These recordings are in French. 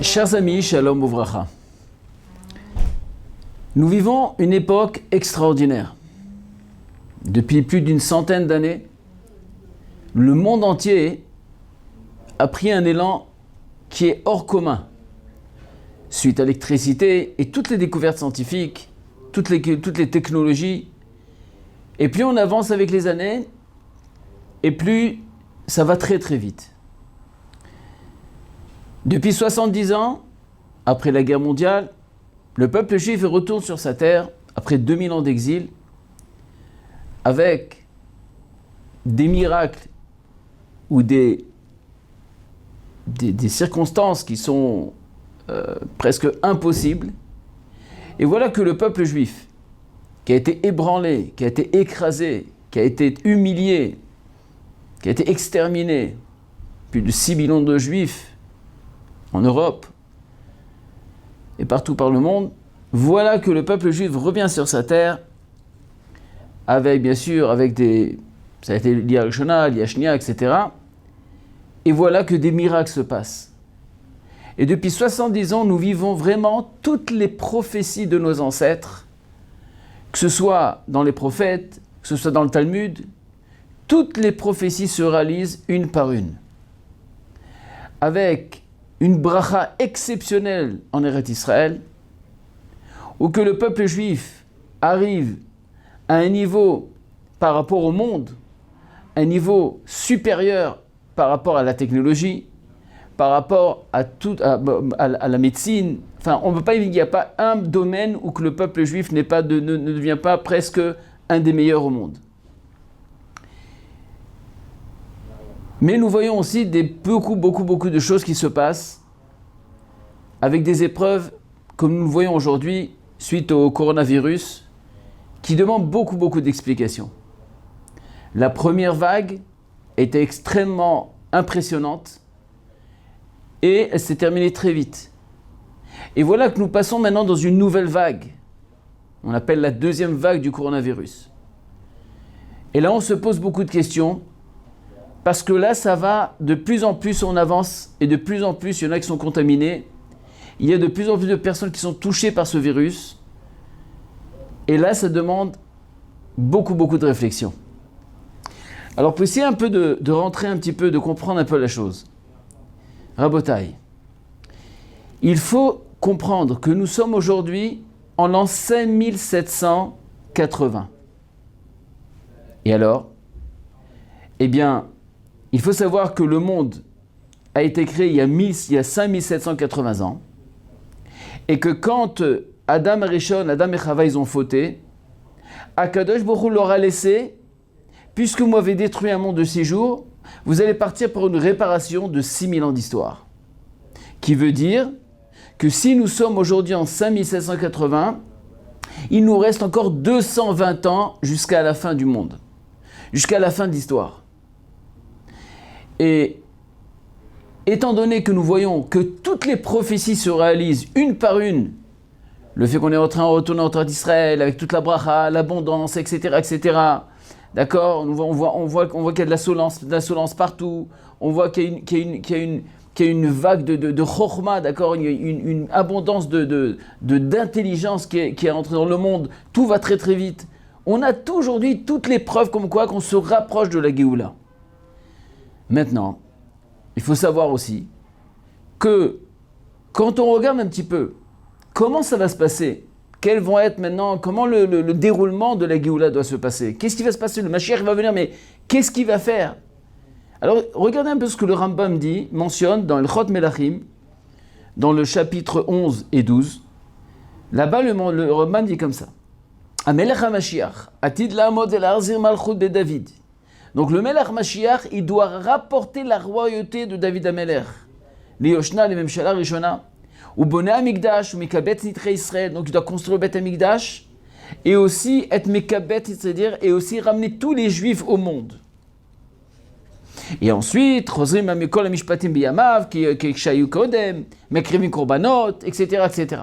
Chers amis, shalom uvracha. Nous vivons une époque extraordinaire. Depuis plus d'une centaine d'années, le monde entier a pris un élan qui est hors commun. Suite à l'électricité et toutes les découvertes scientifiques, toutes les technologies, et plus on avance avec les années, et plus ça va très très vite. Depuis 70 ans, après la guerre mondiale, le peuple juif retourne sur sa terre, après 2000 ans d'exil, avec des miracles ou des circonstances qui sont presque impossibles. Et voilà que le peuple juif, qui a été ébranlé, qui a été écrasé, qui a été humilié, qui a été exterminé, plus de 6 millions de juifs en Europe et partout par le monde, voilà que le peuple juif revient sur sa terre avec, bien sûr, ça a été l'Ia Rishona, l'Ia Shnia, etc. Et voilà que des miracles se passent. Et depuis 70 ans, nous vivons vraiment toutes les prophéties de nos ancêtres, que ce soit dans les prophètes, que ce soit dans le Talmud, toutes les prophéties se réalisent une par une. Avec une bracha exceptionnelle en Eretz Israël, où que le peuple juif arrive à un niveau par rapport au monde, un niveau supérieur par rapport à la technologie, par rapport à la médecine. Enfin, on ne peut pas, il n'y a pas un domaine où que le peuple juif ne devient pas presque un des meilleurs au monde. Mais nous voyons aussi beaucoup de choses qui se passent avec des épreuves comme nous le voyons aujourd'hui suite au coronavirus qui demandent beaucoup d'explications. La première vague était extrêmement impressionnante et elle s'est terminée très vite. Et voilà que nous passons maintenant dans une nouvelle vague. On appelle la deuxième vague du coronavirus. Et là, on se pose beaucoup de questions. Parce que là, ça va de plus en plus, on avance, et de plus en plus, il y en a qui sont contaminés. Il y a de plus en plus de personnes qui sont touchées par ce virus. Et là, ça demande beaucoup de réflexion. Alors, pour essayer un peu de rentrer un petit peu, de comprendre un peu la chose. Rabotai, il faut comprendre que nous sommes aujourd'hui en l'an 5780. Et alors ? Eh bien, il faut savoir que le monde a été créé il y a 5780 ans et que quand Adam et Chava ils ont fauté, Akadosh Baruch Hu leur a laissé, puisque vous m'avez détruit un monde de 6 jours, vous allez partir pour une réparation de 6000 ans d'histoire. Qui veut dire que si nous sommes aujourd'hui en 5780, il nous reste encore 220 ans jusqu'à la fin du monde, jusqu'à la fin de l'histoire. Et étant donné que nous voyons que toutes les prophéties se réalisent une par une, le fait qu'on est en train de retourner en terre d'Israël avec toute la bracha, l'abondance, etc., d'accord, on voit qu'il y a de l'insolence partout, on voit qu'il y a une vague de chokhma, d'accord, une abondance d'intelligence qui est entrée dans le monde, tout va très très vite. On a aujourd'hui toutes les preuves comme quoi qu'on se rapproche de la Géoula. Maintenant, il faut savoir aussi que quand on regarde un petit peu comment ça va se passer, quels vont être maintenant, comment le déroulement de la Géoula doit se passer, qu'est-ce qui va se passer, le Mashiach va venir, mais qu'est-ce qu'il va faire? Alors, regardez un peu ce que le Rambam mentionne dans le Chot Melachim, dans le chapitre 11 et 12. Là-bas, le Rambam dit comme ça. Amelech HaMashiach, atid la'amod el arzir malchut be David. Donc le Melech Mashiach, il doit rapporter la royauté de David HaMelech. Liyoshna, le Memshala Rishona. Ou Boneh HaMikdash, ou Mekabet Nitre Israël. Donc il doit construire le Bet HaMikdash. Et aussi être Mekabet, c'est-à-dire, et aussi ramener tous les Juifs au monde. Et ensuite, Chosrim Amikol HaMishpatim Biyamav, qui Shayu Kodem, Mekrivim Korbanot, etc.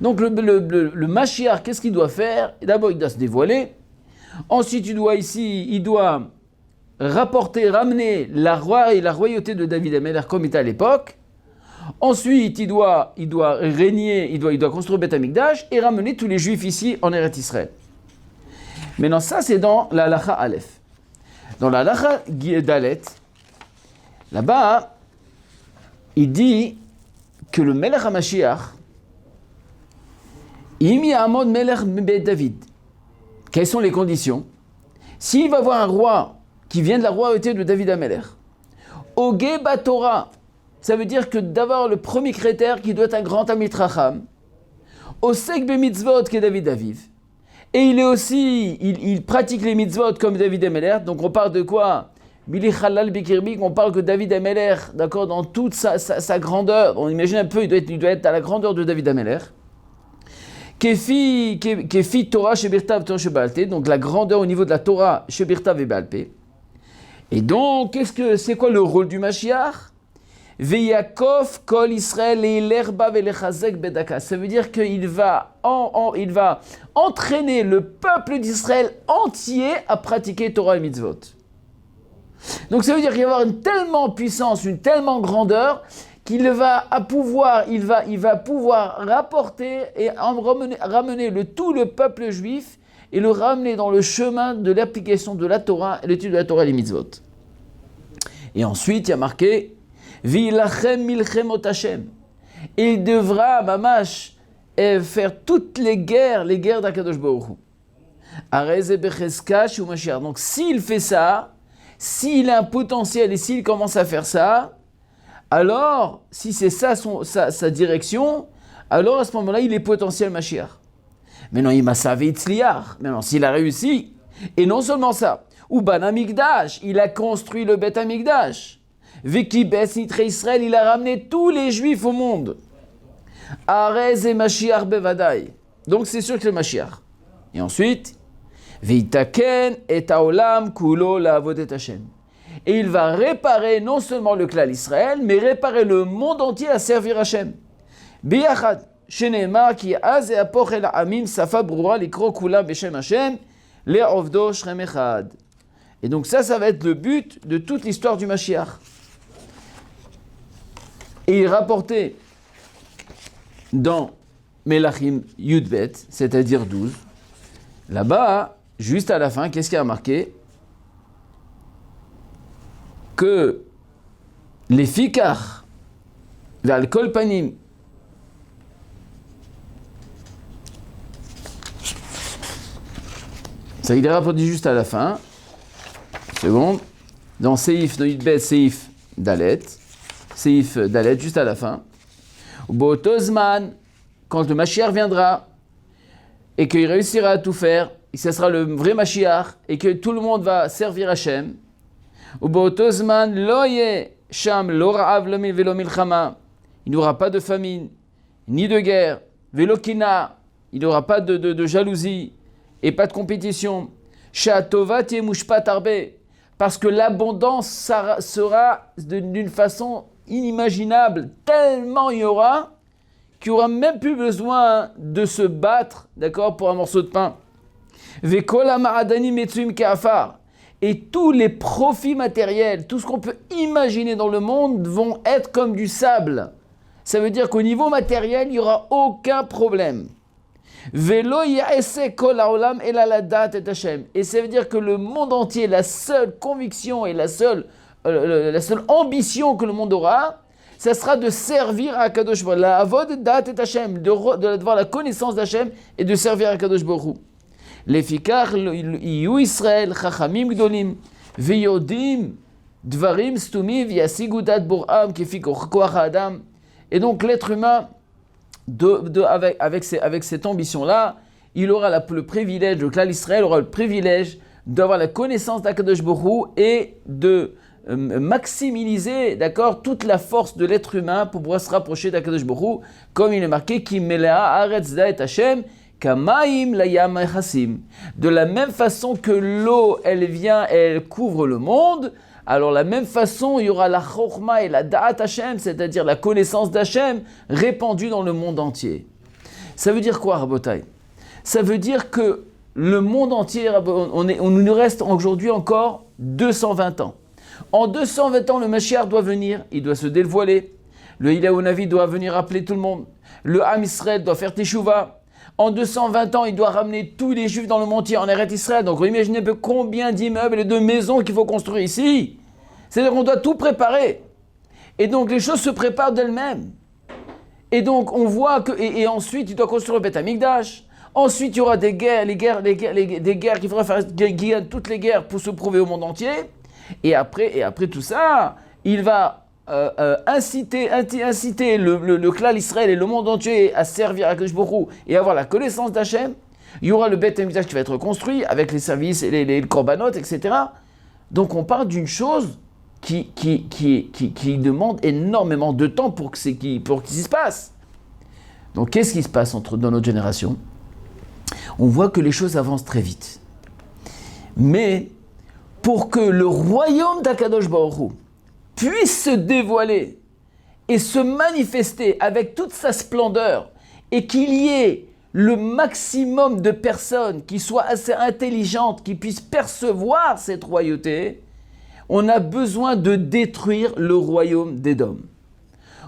Donc le Mashiach, qu'est-ce qu'il doit faire? D'abord, il doit se dévoiler. Ensuite, il doit ramener la royauté de David HaMelech comme était à l'époque. Ensuite, il doit régner, il doit construire Beth Amikdash et ramener tous les Juifs ici en Eretz Israël. Maintenant, ça, c'est dans la Halacha Aleph. Dans la Halacha Dalet, là-bas, il dit que le Melech HaMashiach, Im Ya'amod Melech Bet David. Quelles sont les conditions? S'il va voir un roi qui vient de la royauté de David HaMelech, Ogé Batorah, ça veut dire que d'avoir le premier critère qui doit être un grand Talmid Chacham, Osek Be Mitzvot que David Aviv, et il est aussi, il pratique les mitzvot comme David HaMelech, donc on parle de quoi? Bili Chalal Bikirbik, on parle que David HaMelech, d'accord, dans toute sa grandeur, on imagine un peu, il doit être à la grandeur de David HaMelech. Kefi Torah Shebirtav Torah Shebalpe, donc la grandeur au niveau de la Torah Shebirtav et Balpe. Et donc, c'est quoi le rôle du Mashiach? Veyakov Kol Israël et l'herba velechazek bedaka. Ça veut dire qu'il va entraîner le peuple d'Israël entier à pratiquer Torah et Mitzvot. Donc ça veut dire qu'il va y avoir une tellement puissance, une tellement grandeur qu'il va pouvoir rapporter et ramener tout le peuple juif et le ramener dans le chemin de l'application de la Torah, l'étude de la Torah et les mitzvot. Et ensuite, il y a marqué V'ilachem milchemot Hashem. Et il devra, mamash, faire toutes les guerres d'Akadosh Baruch Hu. Arez becheska shu Mashiach. Donc s'il fait ça, s'il a un potentiel et s'il commence à faire ça, alors, si c'est ça sa direction, alors à ce moment-là, il est potentiel Mashiach. Maintenant, il m'a savé Itzliach. Maintenant, s'il a réussi, et non seulement ça, ou Ban Amikdash, il a construit le Bet Amikdash. Veki Bes Nitre Israël, il a ramené tous les Juifs au monde. Arez et Mashiach Bevadai. Donc, c'est sûr que c'est le Mashiach. Et ensuite, Veitaken et Haolam Kulo La'avodet Hashem. Et il va réparer non seulement le clan Israël, mais réparer le monde entier à servir Hashem. Biyachad, sheneemar ki az eapoch el ha'amim safa brura likro kulam beshem Hashem le'ovdo shrem echad. Et donc ça va être le but de toute l'histoire du Mashiach. Et il rapportait dans Melachim Yudbet, c'est-à-dire 12, là-bas, juste à la fin, qu'est-ce qu'il y a marqué? Que les fikar, l'alcool panim, ça il est rapporté juste à la fin, seconde, dans Seif, dans Yudbet, Seif Dalet, juste à la fin, Botozman, quand le Mashiach viendra, et qu'il réussira à tout faire, et ce sera le vrai Mashiach, et que tout le monde va servir Hashem, il n'y aura pas de famine, ni de guerre, velokina, il n'y aura pas de jalousie et pas de compétition. Parce que l'abondance sera d'une façon inimaginable, tellement il y aura qu'il n'y aura même plus besoin de se battre, d'accord, pour un morceau de pain. Et tous les profits matériels, tout ce qu'on peut imaginer dans le monde vont être comme du sable. Ça veut dire qu'au niveau matériel, il n'y aura aucun problème. Et ça veut dire que le monde entier, la seule conviction et la seule ambition que le monde aura, ça sera de servir à Kadosh Baruch Hu. La avod dat et Hashem, d'avoir la connaissance d'Hashem et de servir à Kadosh Baruch Hu. לפיכך יהיו ישראל חכמים גדולים ויודעים דברים סתומים וישיגו דעת בוראם כפי כוח האדם. Et donc l'être humain, avec cette ambition-là, il aura le privilège, le clan Israël aura le privilège d'avoir la connaissance d'Akadosh Baruch Hu et de maximiser, d'accord, toute la force de l'être humain pour pouvoir se rapprocher d'Akadosh Baruch Hu, comme il est marqué Ki melea haaretz da'et Hashem Kamaim layam echassim. De la même façon que l'eau, elle couvre le monde, alors la même façon, il y aura la chokma et la da'at Hashem, c'est-à-dire la connaissance d'Hashem, répandue dans le monde entier. Ça veut dire quoi, Rabotai? Ça veut dire que le monde entier, on nous reste aujourd'hui encore 220 ans. En 220 ans, le Mashiach doit venir, il doit se dévoiler. Le Eliyahu Navi doit venir appeler tout le monde. Le Ham Israël doit faire Teshuvah. En 220 ans, il doit ramener tous les Juifs dans le monde entier en Eretz Israël. Donc, vous imaginez un peu combien d'immeubles et de maisons qu'il faut construire ici. C'est-à-dire qu'on doit tout préparer. Et donc, les choses se préparent d'elles-mêmes. Et donc, on voit que... Et ensuite, il doit construire le Beth Amikdash. Ensuite, il y aura des guerres, des guerres qu'il faudra faire, toutes les guerres pour se prouver au monde entier. Et après tout ça, il va inciter le clan Israël et le monde entier à servir à Akadosh Baruch Hu et avoir la connaissance d'Hachem. Il y aura le Beth Amikdash qui va être construit avec les services et les korbanot, etc. Donc, on parle d'une chose qui demande énormément de temps pour qu'il se passe. Donc, qu'est-ce qui se passe dans notre génération ? On voit que les choses avancent très vite. Mais pour que le royaume d'Akadosh Baruch Hu puisse se dévoiler et se manifester avec toute sa splendeur et qu'il y ait le maximum de personnes qui soient assez intelligentes, qui puissent percevoir cette royauté, on a besoin de détruire le royaume d'Édom.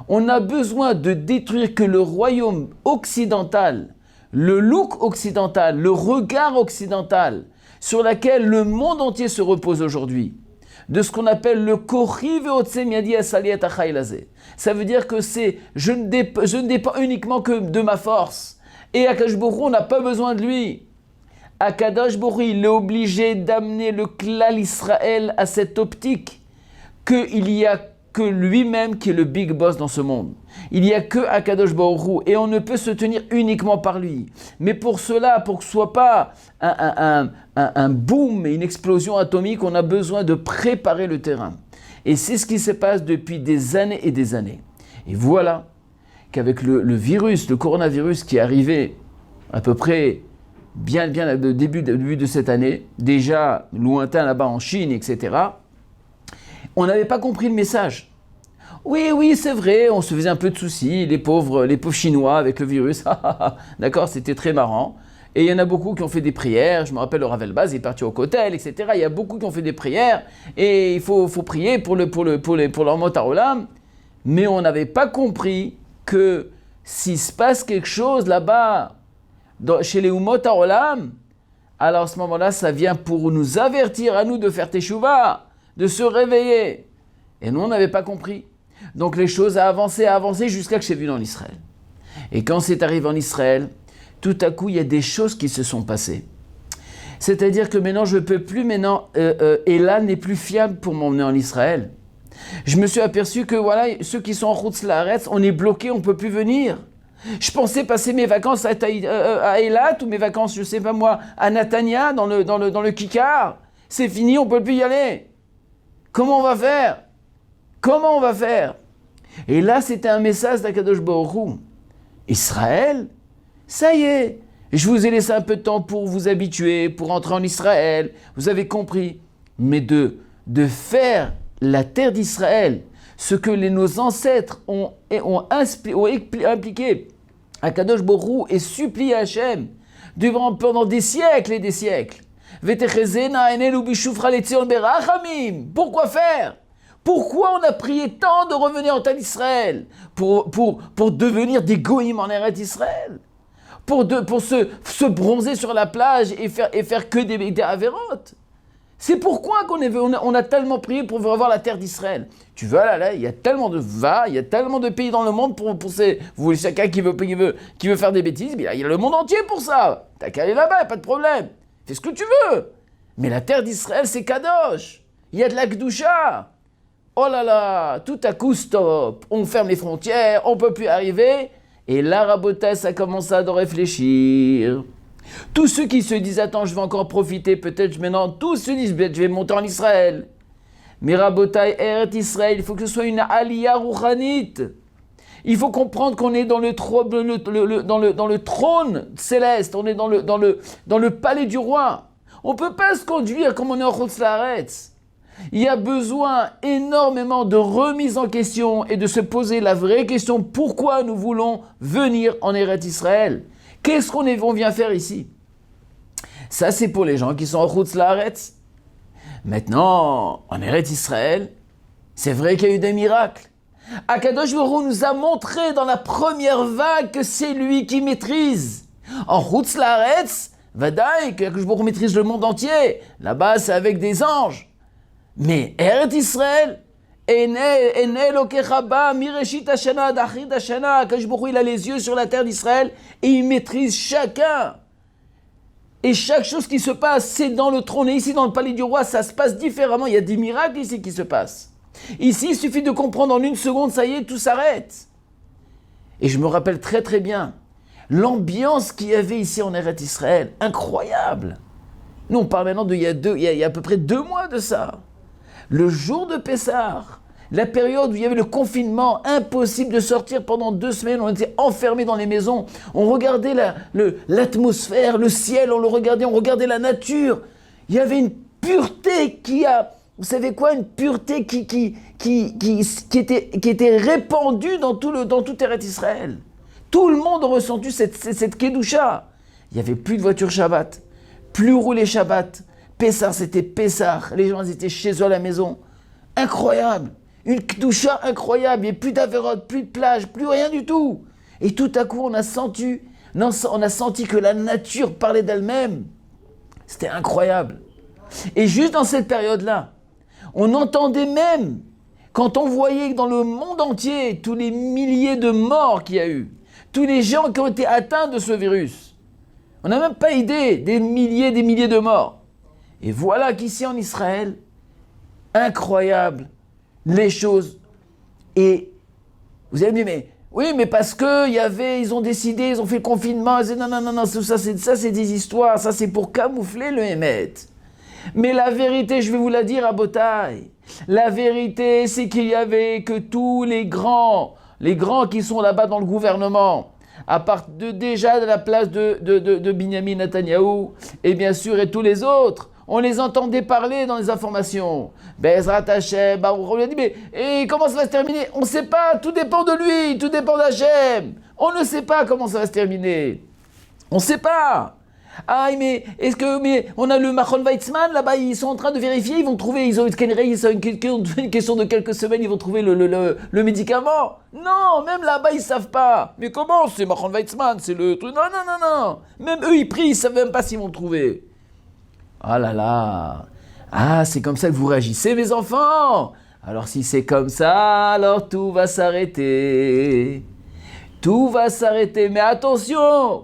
On a besoin de détruire que le royaume occidental, le look occidental, le regard occidental sur lequel le monde entier se repose aujourd'hui, de ce qu'on appelle le Kori ve'otse miadi asaliat achaylaze. Ça veut dire que je ne dépends uniquement que de ma force. Et Akadosh Baruch Hu, on n'a pas besoin de lui. Akadosh Baruch Hu, il est obligé d'amener le klal Israël à cette optique qu'il n'y a que lui-même qui est le big boss dans ce monde. Il n'y a que Akadosh Baruch Hu et on ne peut se tenir uniquement par lui. Mais pour cela, pour que ce ne soit pas un boom et une explosion atomique, on a besoin de préparer le terrain. Et c'est ce qui se passe depuis des années et des années. Et voilà qu'avec le virus, le coronavirus qui est arrivé à peu près bien au début de cette année, déjà lointain là-bas en Chine, etc., on n'avait pas compris le message. Oui, c'est vrai, on se faisait un peu de soucis, les pauvres Chinois avec le virus, d'accord, c'était très marrant. Et il y en a beaucoup qui ont fait des prières, je me rappelle le Rav Elbaz, il est parti au Kotel, etc. Il y a beaucoup qui ont fait des prières, et il faut prier pour leur mot Olam. Mais on n'avait pas compris que s'il se passe quelque chose là-bas, chez les Umot Olam, alors à ce moment-là, ça vient pour nous avertir à nous de faire Teshuvah, de se réveiller. Et nous, on n'avait pas compris. Donc les choses ont avancé jusqu'à que j'ai vu en Israël. Et quand c'est arrivé en Israël, tout à coup, il y a des choses qui se sont passées. C'est-à-dire que maintenant, je ne peux plus, Ela n'est plus fiable pour m'emmener en Israël. Je me suis aperçu que voilà, ceux qui sont en Chutz Laaretz, on est bloqués, on ne peut plus venir. Je pensais passer mes vacances à Eilat ou mes vacances, je ne sais pas moi, à Natania, dans le Kikar. C'est fini, on ne peut plus y aller. Comment on va faire? Et là, c'était un message d'Akadosh Baruch Hu. Israël, ça y est, je vous ai laissé un peu de temps pour vous habituer, pour entrer en Israël, vous avez compris. Mais de faire la terre d'Israël, ce que nos ancêtres ont impliqué, Akadosh Baruch Hu et supplié Hachem pendant des siècles et des siècles. Pourquoi faire? Pourquoi on a prié tant de revenir en terre d'Israël? Pour devenir des goïms en Eretz Israël? Pour se bronzer sur la plage et faire que des avérotes? C'est pourquoi on a tellement prié pour avoir la terre d'Israël. Tu vois là, il y a tellement il y a tellement de pays dans le monde pour chacun qui veut faire des bêtises, mais il y a le monde entier pour ça. T'as qu'à aller là-bas, pas de problème. Fais ce que tu veux. Mais la terre d'Israël, c'est Kadosh. Il y a de la Kedusha. Oh là là, tout à coup, stop. On ferme les frontières, on ne peut plus arriver. Et là, Rabotai, ça commence à réfléchir. Tous ceux qui se disent, attends, je vais encore profiter, peut-être maintenant, tous se disent, je vais monter en Israël. Mais Rabotai, Eretz Israël, il faut que ce soit une aliyah rouhanite. Il faut comprendre qu'on est dans le trône céleste, on est dans le palais du roi. On ne peut pas se conduire comme on est en Chutz Laaretz. Il y a besoin énormément de remise en question et de se poser la vraie question, pourquoi nous voulons venir en Eretz Israël? Qu'est-ce qu'on vient faire ici? Ça, c'est pour les gens qui sont en Chutz Laaretz. Maintenant, en Eretz Israël, c'est vrai qu'il y a eu des miracles. Akadosh Baruch Hu nous a montré dans la première vague que c'est lui qui maîtrise. En Chutz Laaretz, Vadaï, que Akadosh Baruch Hu maîtrise le monde entier. Là-bas, c'est avec des anges. Mais Eretz Israël, Ene Lokecha ba mireshit hashana d'achrit hashana, Akadosh Baruch Hu, il a les yeux sur la terre d'Israël et il maîtrise chacun. Et chaque chose qui se passe, c'est dans le trône. Et ici, dans le palais du roi, ça se passe différemment. Il y a des miracles ici qui se passent. Ici, il suffit de comprendre en une seconde, ça y est, tout s'arrête. Et je me rappelle très très bien l'ambiance qu'il y avait ici en Eretz Israël. Incroyable. Nous, on parle maintenant il y a à peu près 2 mois de ça. Le jour de Pessah, la période où il y avait le confinement, impossible de sortir pendant 2 semaines, on était enfermés dans les maisons, on regardait l'atmosphère, le ciel, on regardait la nature. Il y avait une pureté vous savez quoi, une pureté qui était répandue dans tout Eretz Israël. Tout le monde a ressenti cette kedusha. Il n'y avait plus de voiture Shabbat, plus rouler Shabbat. Pessah, c'était Pessah. Les gens étaient chez eux à la maison. Incroyable. Une kedusha incroyable. Il n'y avait plus d'avérote, plus de plage, plus rien du tout. Et tout à coup, on a senti que la nature parlait d'elle-même. C'était incroyable. Et juste dans cette période-là, on entendait même, quand on voyait dans le monde entier tous les milliers de morts qu'il y a eu, tous les gens qui ont été atteints de ce virus, on n'a même pas idée des milliers de morts. Et voilà qu'ici en Israël, incroyable, les choses. Et vous allez me dire, mais oui, mais parce que ils ont décidé, ils ont fait le confinement, non, ça c'est des histoires, ça c'est pour camoufler le Hémet. Mais la vérité, je vais vous la dire à Botaï, la vérité c'est qu'il y avait que tous les grands qui sont là-bas dans le gouvernement, à part déjà de la place de Binyamin Netanyahou, et bien sûr, et tous les autres, on les entendait parler dans les informations. Bezrat Hashem, Baruch, on lui a dit, mais comment ça va se terminer? On ne sait pas, tout dépend de lui, tout dépend d'Hachem. On ne sait pas comment ça va se terminer. On ne sait pas. Ah, mais on a le Machon Weizmann, là-bas, ils sont en train de vérifier, ils vont trouver, ils ont une question de quelques semaines, ils vont trouver le médicament. Non, même là-bas, ils ne savent pas. Mais comment? C'est Machon Weizmann, c'est le truc. Non. Même eux, ils prient, ils ne savent même pas s'ils vont le trouver. Ah là là. Ah, c'est comme ça que vous réagissez, mes enfants. Alors si c'est comme ça, alors tout va s'arrêter. Tout va s'arrêter. Mais attention,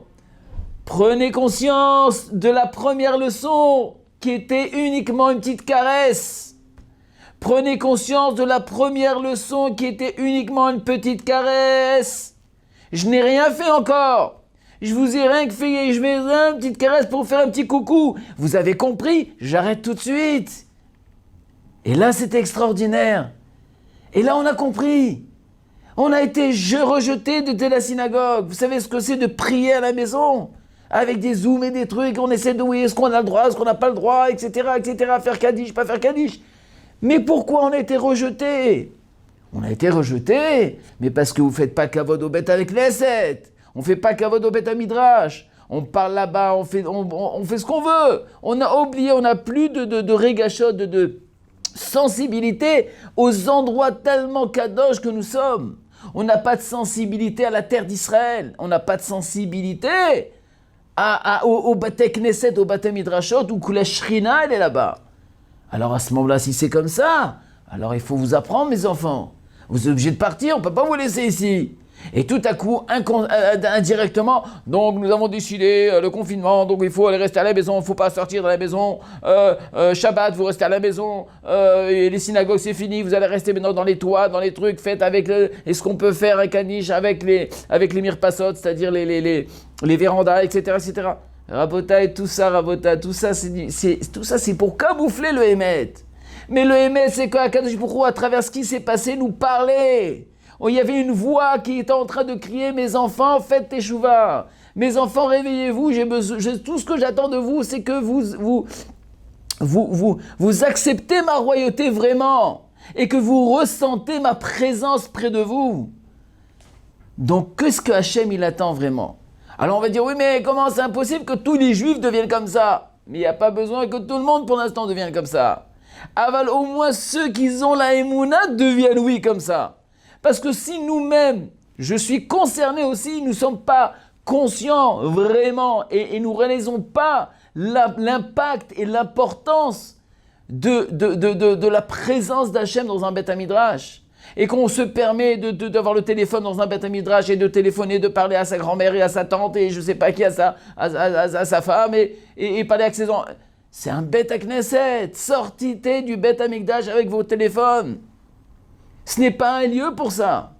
prenez conscience de la première leçon qui était uniquement une petite caresse. Prenez conscience de la première leçon qui était uniquement une petite caresse. Je n'ai rien fait encore. Je vous ai rien que fait, je mets une petite caresse pour faire un petit coucou. Vous avez compris? J'arrête tout de suite. Et là, c'était extraordinaire. Et là, on a compris. On a été rejetés de la synagogue. Vous savez ce que c'est de prier à la maison? Avec des zooms et des trucs, on essaie de oui, est-ce qu'on a le droit, est-ce qu'on n'a pas le droit, etc., faire Kaddish, pas faire Kaddish. Mais pourquoi on a été rejetés? On a été rejetés, mais parce que vous ne faites pas kavod au bête avec les 7. On ne fait pas kavod au bête à Midrash. On parle là-bas, on fait ce qu'on veut. On a oublié, on n'a plus de régachot, de sensibilité aux endroits tellement kadosh que nous sommes. On n'a pas de sensibilité à la terre d'Israël. On n'a pas de sensibilité au Bate Knesset, au Bate Midrashot, où la Shrina, elle est là-bas. Alors à ce moment-là, si c'est comme ça, alors il faut vous apprendre, mes enfants. Vous êtes obligés de partir, on ne peut pas vous laisser ici. Et tout à coup, indirectement, donc nous avons décidé le confinement, donc il faut aller rester à la maison, il ne faut pas sortir de la maison, Shabbat, vous restez à la maison, et les synagogues c'est fini, vous allez rester maintenant dans les toits, dans les trucs, faites avec ce qu'on peut faire avec Kanish, avec les mirpasot, c'est-à-dire les vérandas, etc. Rabota et tout ça, tout ça c'est pour camoufler le Hémet. Mais le Hémet, c'est qu'Akadosh Baruch Hu, à travers ce qui s'est passé, nous parlait. Il y avait une voix qui était en train de crier « Mes enfants, faites teshuva. Mes enfants, réveillez-vous. Tout ce que j'attends de vous, c'est que vous acceptez ma royauté vraiment et que vous ressentez ma présence près de vous. » Donc, qu'est-ce que Hachem, il attend vraiment? Alors, on va dire « Oui, mais comment c'est impossible que tous les Juifs deviennent comme ça ?» Mais il n'y a pas besoin que tout le monde, pour l'instant, devienne comme ça. Aval, au moins ceux qui ont la Emouna deviennent oui comme ça. Parce que si nous-mêmes, je suis concerné aussi, nous ne sommes pas conscients vraiment et nous ne réalisons pas l'impact et l'importance de la présence d'Hachem dans un Beth Midrash, et qu'on se permet d'avoir le téléphone dans un Beth Midrash et de téléphoner, de parler à sa grand-mère et à sa tante et je ne sais pas qui, à sa femme et parler avec ses enfants. C'est un Beth Knesset. Sortez du Beth Amikdash avec vos téléphones. Ce n'est pas un lieu pour ça.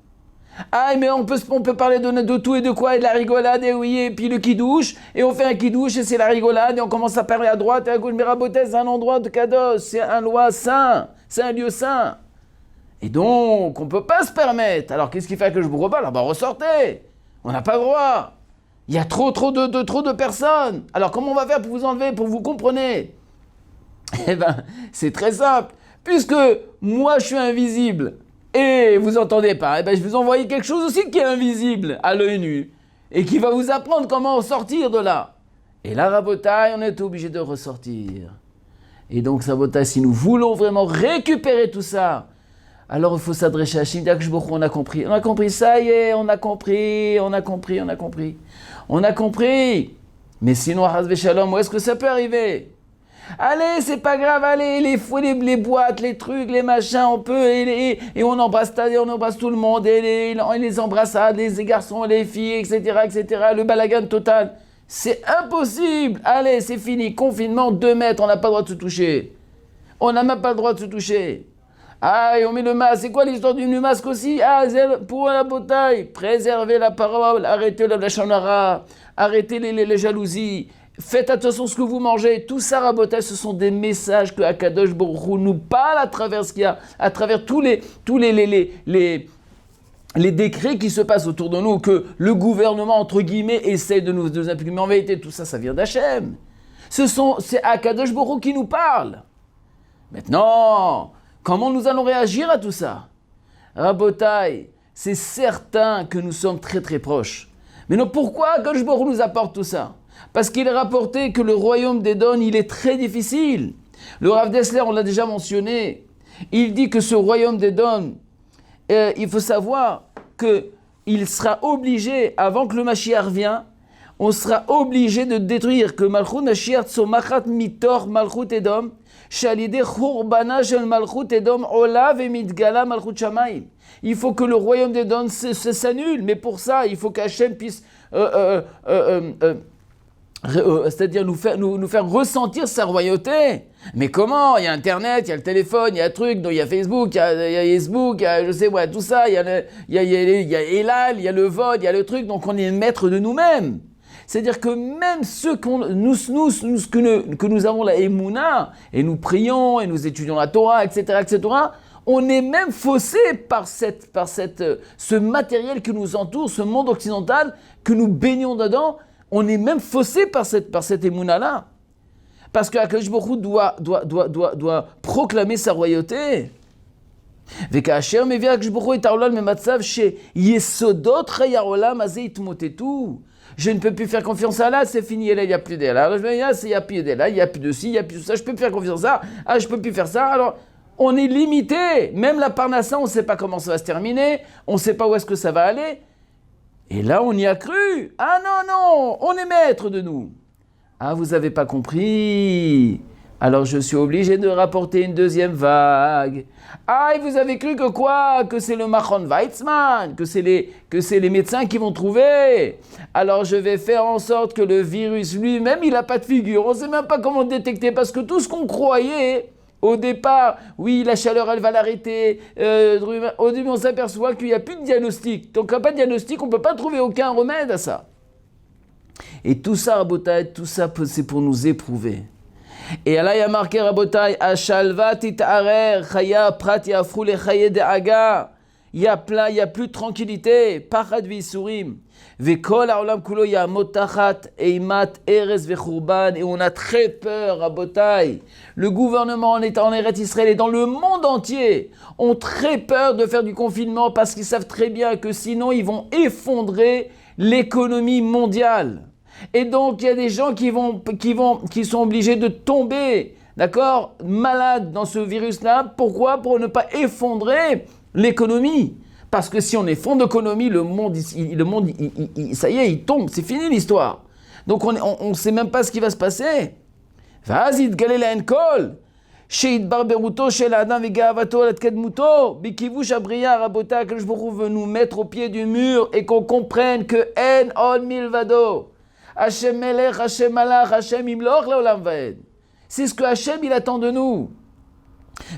Ah, mais on peut parler de tout et de quoi, et de la rigolade, et oui, et puis le kidouche, et on fait un kidouche, et c'est la rigolade, et on commence à parler à droite et à gauche. Mais Rabotais, c'est un endroit de kadosh, c'est un loi saint, c'est un lieu saint. Et donc, on ne peut pas se permettre. Alors, qu'est-ce qui fait que je vous reparle? Ah, ressortez. On n'a pas le droit. Il y a trop de personnes. Alors, comment on va faire pour vous enlever, pour que vous compreniez? Eh bien, c'est très simple. Puisque moi, je suis invisible, et vous entendez pas, eh ben, je vous envoie quelque chose aussi qui est invisible à l'œil nu, et qui va vous apprendre comment sortir de là. Et là, Rabotai, on est obligé de ressortir. Et donc, Rabotai, si nous voulons vraiment récupérer tout ça, alors il faut s'adresser à Hachem, dire que on a compris. On a compris, ça y est, on a compris. Mais sinon, Hasbe Shalom, où est-ce que ça peut arriver? Allez, c'est pas grave, allez, les boîtes, les trucs, les machins, on peut, et on embrasse tout le monde, et les embrassades, les garçons, les filles, etc., le balagan total. C'est impossible. Allez, c'est fini, confinement, 2 mètres, on n'a pas le droit de se toucher. On n'a même pas le droit de se toucher. Ah, et on met le masque. C'est quoi l'histoire du masque aussi? Ah, pour la bataille. Préservez la parole, arrêtez la chanara, arrêtez les jalousies. Faites attention à ce que vous mangez. Tout ça, Rabotai, ce sont des messages que Akadosh Baruch Hu nous parle à travers ce qu'il y a, à travers tous les décrets qui se passent autour de nous, que le gouvernement, entre guillemets, essaie de nous imprimer. Mais en vérité, tout ça, ça vient d'Hachem. C'est Akadosh Baruch Hu qui nous parle. Maintenant, comment nous allons réagir à tout ça? Rabotai, c'est certain que nous sommes très très proches. Mais non, pourquoi Akadosh Baruch Hu nous apporte tout ça? Parce qu'il est rapporté que le royaume d'Édom, il est très difficile. Le Rav Dessler, on l'a déjà mentionné, il dit que ce royaume d'Édom, il faut savoir qu'il sera obligé, avant que le Mashiach vienne, on sera obligé de détruire, que Malchut Mashiach Tzomachat Mitor Malchut Edom, Shalide Churbana Shel Malchut Edom Ola Vemitgala Malchut Shamayim. Il faut que le royaume d'Édom s'annule, mais pour ça, il faut qu'Hachem puisse c'est-à-dire nous faire ressentir sa royauté. Mais comment? Il y a Internet, il y a le téléphone, il y a le truc, il y a Facebook, il y a Facebook, il y a je sais tout ça, il y a Elal, il y a le vote, il y a le truc, donc on est maître de nous-mêmes. C'est-à-dire que même ceux que nous avons la Emouna, et nous prions, et nous étudions la Torah, etc., on est même faussé par ce matériel qui nous entoure, ce monde occidental que nous baignons dedans. On est même faussé par cette émouna-là. Parce que Akadosh Baruch Hu doit proclamer sa royauté. וכאשר מביא הקדוש ברוך הוא את העולם ממצב שיסודות חיי העולם הזה יתמוטטו. Je ne peux plus faire confiance à Allah, c'est fini, là, il n'y a plus d'Ella. Alors, il n'y a plus d'Ella, il n'y a plus de ci, il n'y a plus de ça, je ne peux plus faire confiance à ça, ah, je ne peux plus faire ça. Alors, on est limité. Même la Parnassa, on ne sait pas comment ça va se terminer, on ne sait pas où est-ce que ça va aller. Et là, on y a cru. Ah non, on est maître de nous. Ah, vous n'avez pas compris. Alors, je suis obligé de rapporter une deuxième vague. Ah, et vous avez cru que quoi? Que c'est le Machon Weizmann, que c'est les médecins qui vont trouver. Alors, je vais faire en sorte que le virus lui-même, il n'a pas de figure. On ne sait même pas comment le détecter parce que tout ce qu'on croyait au départ, oui, la chaleur, elle va l'arrêter. Au début, on s'aperçoit qu'il n'y a plus de diagnostic. Donc, il n'y a pas de diagnostic, on ne peut pas trouver aucun remède à ça. Et tout ça, Rabotai, tout ça, c'est pour nous éprouver. Et là, il y a marqué, Rabotai, Ashalva titarer, chaya prat yafru le chaye de aga. Il y a plus de tranquillité. Pachad v'isurim. Vekol ha'olam kulo yamotachat eimat eres vechurban. Et on a très peur, Rabotai. Le gouvernement en Eretz Israël et dans le monde entier ont très peur de faire du confinement parce qu'ils savent très bien que sinon ils vont effondrer l'économie mondiale. Et donc, il y a des gens qui sont obligés de tomber, d'accord, malades dans ce virus-là. Pourquoi? Pour ne pas effondrer l'économie. Parce que si on est fond d'économie, ça y est, il tombe, c'est fini l'histoire. Donc on ne sait même pas ce qui va se passer. Vas-y, Galela Enkol. Sheitbarberuto shel Adam vegavato latkedmuto. Bikivush abriya rabota, que je veux nous mettre au pied du mur et qu'on comprenne que en on milvado. Hashem melech, Hashem malach, Hashem imloch leolam vaed. C'est ce que Hashem il attend de nous.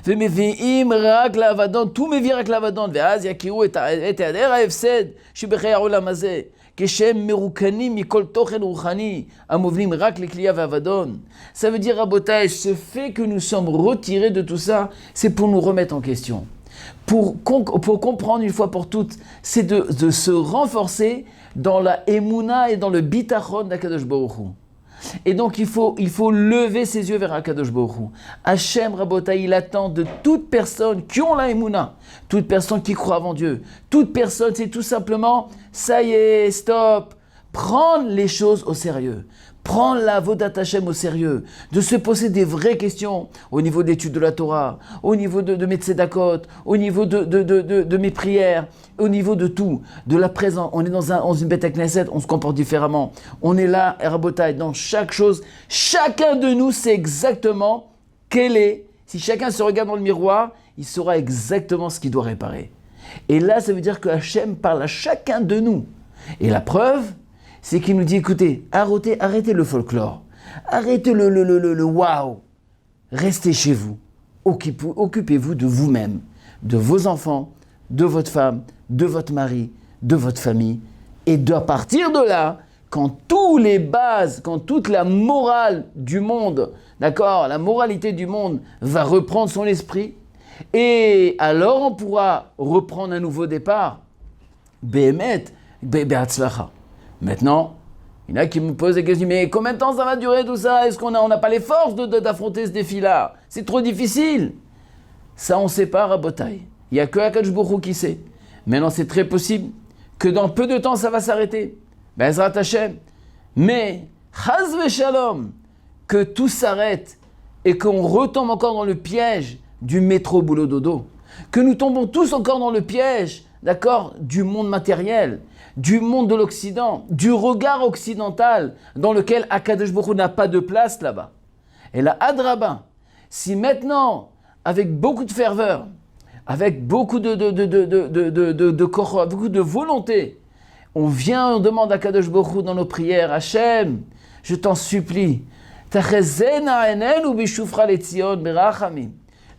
ומביאים רק לאבדון, תו מביא רק לאבדון, ואז יכירו את היעדר ההפסד שבחיי העולם הזה, כשהם מרוקנים מכל תוכן רוחני, המובנים רק לכלייה ואבדון. Ça veut dire, Rabotai, ce fait que nous sommes retirés de tout ça, c'est pour nous remettre en question. Pour comprendre une fois pour toutes, c'est de se renforcer dans la émouna et dans le bitachon d'Akadosh Baruch Hu. Et donc il faut lever ses yeux vers Akadosh Baruch Hu. Hashem Rabotai, il attend de toute personne qui ont la émouna, toute personne qui croit avant Dieu, toute personne, c'est tout simplement, ça y est, stop, prendre les choses au sérieux. Prendre la Vodat Hashem au sérieux, de se poser des vraies questions au niveau de l'étude de la Torah, au niveau de mes tzedakot, au niveau de mes prières, au niveau de tout, de la présence. On est dans une Beth Knesset, on se comporte différemment. On est là, Rabotai, dans chaque chose. Chacun de nous sait exactement quel est. Si chacun se regarde dans le miroir, il saura exactement ce qu'il doit réparer. Et là, ça veut dire que Hashem parle à chacun de nous. Et la preuve, c'est qu'il nous dit, écoutez, arrêtez le folklore, arrêtez le waouh, restez chez vous, occupez-vous de vous-même, de vos enfants, de votre femme, de votre mari, de votre famille, et à partir de là, quand toute la morale du monde, d'accord, la moralité du monde va reprendre son esprit, et alors on pourra reprendre un nouveau départ, Behemet, Be'atzlacha. Maintenant, il y en a qui me posent des questions, mais combien de temps ça va durer tout ça? Est-ce qu'on n'a pas les forces d'affronter ce défi-là? C'est trop difficile. Ça, on ne sait pas, Rabotai. Il n'y a que Akadosh Baruch Hu qui sait. Maintenant, c'est très possible que dans peu de temps, ça va s'arrêter. Bezrat Hashem. Mais, Chaz v'Shalom, que tout s'arrête et qu'on retombe encore dans le piège du métro boulot dodo. Que nous tombons tous encore dans le piège, d'accord, du monde matériel, du monde de l'Occident, du regard occidental dans lequel Akadosh Baruch Hu n'a pas de place là-bas. Et là, Adraba, si maintenant, avec beaucoup de ferveur, avec beaucoup de volonté, on vient, on demande à Akadosh Baruch Hu dans nos prières, Hachem, je t'en supplie,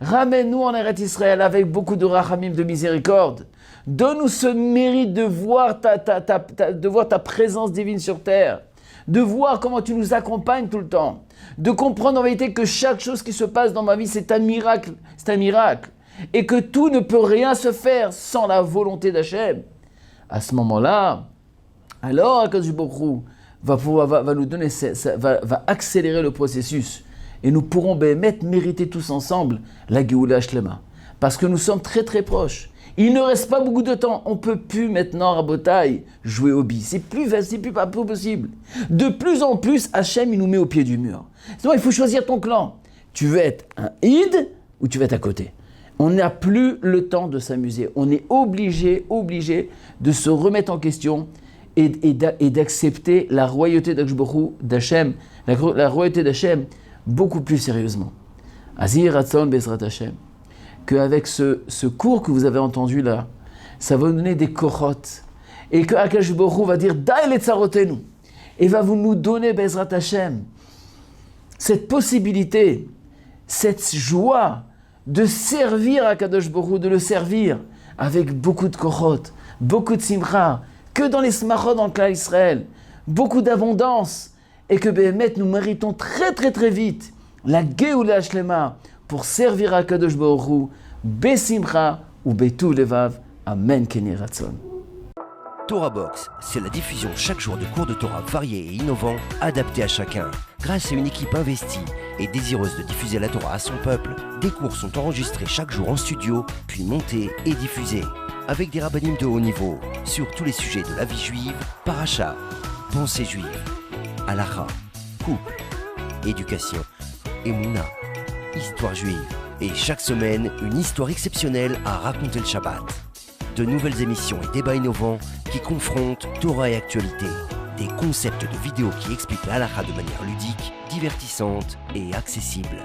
ramène-nous en Eretz Israël avec beaucoup de rachamim, de miséricorde. Donne-nous ce mérite de voir ta présence divine sur terre, de voir comment tu nous accompagnes tout le temps, de comprendre en vérité que chaque chose qui se passe dans ma vie, c'est un miracle, et que tout ne peut rien se faire sans la volonté d'Hachem. À ce moment-là, alors Akadosh Baruch Hu va nous donner, va accélérer le processus, et nous pourrons mériter tous ensemble la Géoula Shlema, parce que nous sommes très très proches. Il ne reste pas beaucoup de temps. On ne peut plus maintenant, Rabotai, jouer au bi. C'est plus pas possible. De plus en plus, Hachem, il nous met au pied du mur. Sinon, il faut choisir ton clan. Tu veux être un Id ou tu veux être à côté. On n'a plus le temps de s'amuser. On est obligé de se remettre en question et d'accepter la royauté d'Hachem, la royauté d'Hachem, beaucoup plus sérieusement. Azir Ratzon Bezrat Hachem. Qu'avec ce cours que vous avez entendu là, ça va nous donner des korotes. Et que Akadosh Baruch Hu va dire Daï le tsarotenu. Et va vous nous donner, Bezrat Hashem, cette possibilité, cette joie de servir Akadosh Baruch Hu, de le servir avec beaucoup de korotes, beaucoup de simcha, que dans les smachot dans le Klal Israël, beaucoup d'abondance. Et que Béhémet, nous méritons très très très vite la Géoula Shlema, pour servir à Kadosh Baruch Hu, Besimcha ou Betu Levav. Amen Keni Ratzon. Torah Box, c'est la diffusion chaque jour de cours de Torah variés et innovants, adaptés à chacun. Grâce à une équipe investie et désireuse de diffuser la Torah à son peuple, des cours sont enregistrés chaque jour en studio, puis montés et diffusés. Avec des rabbinim de haut niveau, sur tous les sujets de la vie juive, paracha, pensée juive, halakha, couple, éducation, émouna, histoire juive, et chaque semaine, une histoire exceptionnelle à raconter le Shabbat. De nouvelles émissions et débats innovants qui confrontent Torah et actualité. Des concepts de vidéos qui expliquent la halakha de manière ludique, divertissante et accessible.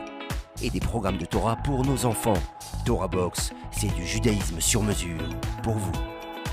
Et des programmes de Torah pour nos enfants. Torah Box, c'est du judaïsme sur mesure pour vous.